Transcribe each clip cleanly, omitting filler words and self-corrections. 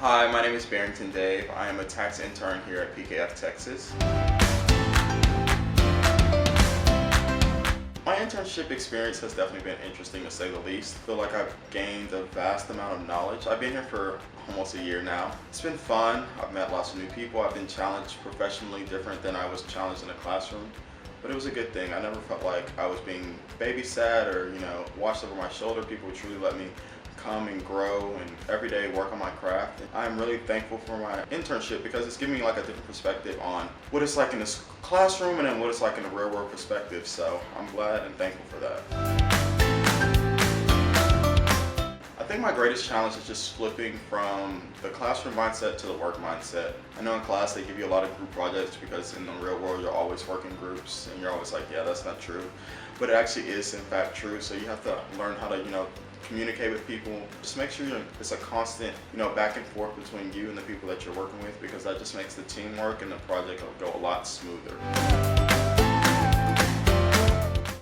Hi, my name is Barrington Dave. I am a tax intern here at PKF Texas. My internship experience has definitely been interesting to say the least. I feel like I've gained a vast amount of knowledge. I've been here for almost a year now. It's been fun. I've met lots of new people. I've been challenged professionally different than I was challenged in the classroom. But it was a good thing. I never felt like I was being babysat or, watched over my shoulder. People would truly let me come and grow and every day work on my craft. And I'm really thankful for my internship because it's given me like a different perspective on what it's like in this classroom and then what it's like in a real world perspective. So I'm glad and thankful for that. I think my greatest challenge is just flipping from the classroom mindset to the work mindset. I know in class they give you a lot of group projects because in the real world you're always working groups and you're always like, yeah, that's not true. But it actually is in fact true. So you have to learn how to, communicate with people. Just make sure it's a constant, back and forth between you and the people that you're working with, because that just makes the teamwork and the project go a lot smoother.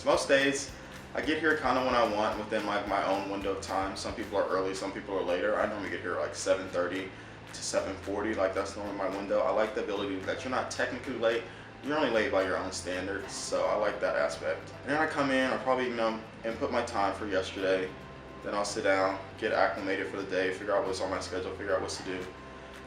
Most days, I get here kind of when I want within my own window of time. Some people are early, some people are later. I normally get here like 7:30 to 7:40, like that's normally my window. I like the ability that you're not technically late, you're only late by your own standards, so I like that aspect. And then I come in, I probably, input my time for yesterday. Then I'll sit down, get acclimated for the day, figure out what's on my schedule, figure out what to do.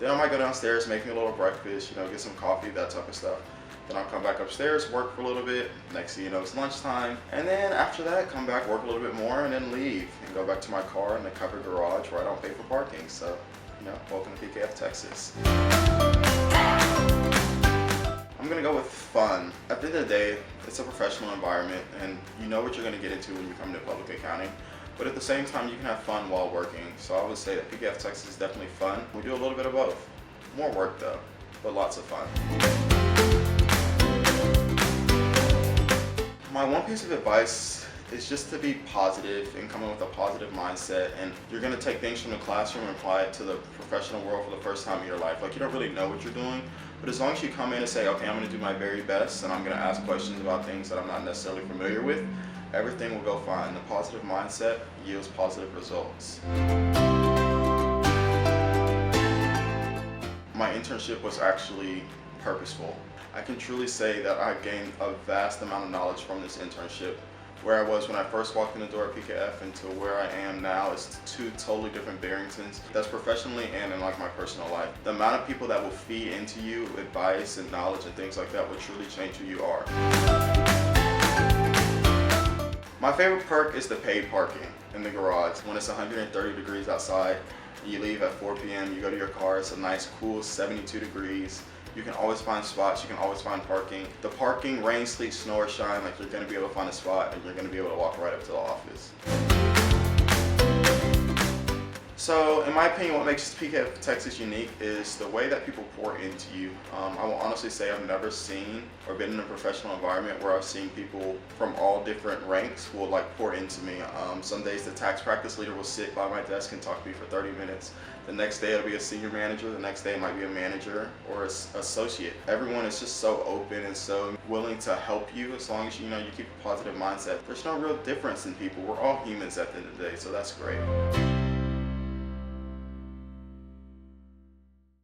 Then I might go downstairs, make me a little breakfast, get some coffee, that type of stuff. Then I'll come back upstairs, work for a little bit. Next thing you know, it's lunchtime. And then after that, come back, work a little bit more, and then leave and go back to my car in the covered garage where I don't pay for parking. So, welcome to PKF Texas. I'm gonna go with fun. At the end of the day, it's a professional environment and you know what you're gonna get into when you come to public accounting. But at the same time, you can have fun while working. So I would say that PKF Texas is definitely fun. We do a little bit of both. More work though, but lots of fun. My one piece of advice is just to be positive and come in with a positive mindset. And you're gonna take things from the classroom and apply it to the professional world for the first time in your life. Like, you don't really know what you're doing, but as long as you come in and say, okay, I'm gonna do my very best and I'm gonna ask questions about things that I'm not necessarily familiar with, everything will go fine. The positive mindset yields positive results. My internship was actually purposeful. I can truly say that I gained a vast amount of knowledge from this internship. Where I was when I first walked in the door at PKF and to where I am now is two totally different Barringtons. That's professionally and in my personal life. The amount of people that will feed into you advice and knowledge and things like that will truly change who you are. My favorite perk is the paid parking in the garage. When it's 130 degrees outside, you leave at 4 p.m., you go to your car, it's a nice cool 72 degrees. You can always find spots, you can always find parking. The parking, rain, sleet, snow, or shine, you're gonna be able to find a spot and you're gonna be able to walk right up to the office. So, in my opinion, what makes PKF Texas unique is the way that people pour into you. I will honestly say I've never seen or been in a professional environment where I've seen people from all different ranks who will pour into me. Some days the tax practice leader will sit by my desk and talk to me for 30 minutes. The next day it'll be a senior manager, the next day it might be a manager or an associate. Everyone is just so open and so willing to help you as long as you keep a positive mindset. There's no real difference in people. We're all humans at the end of the day, so that's great.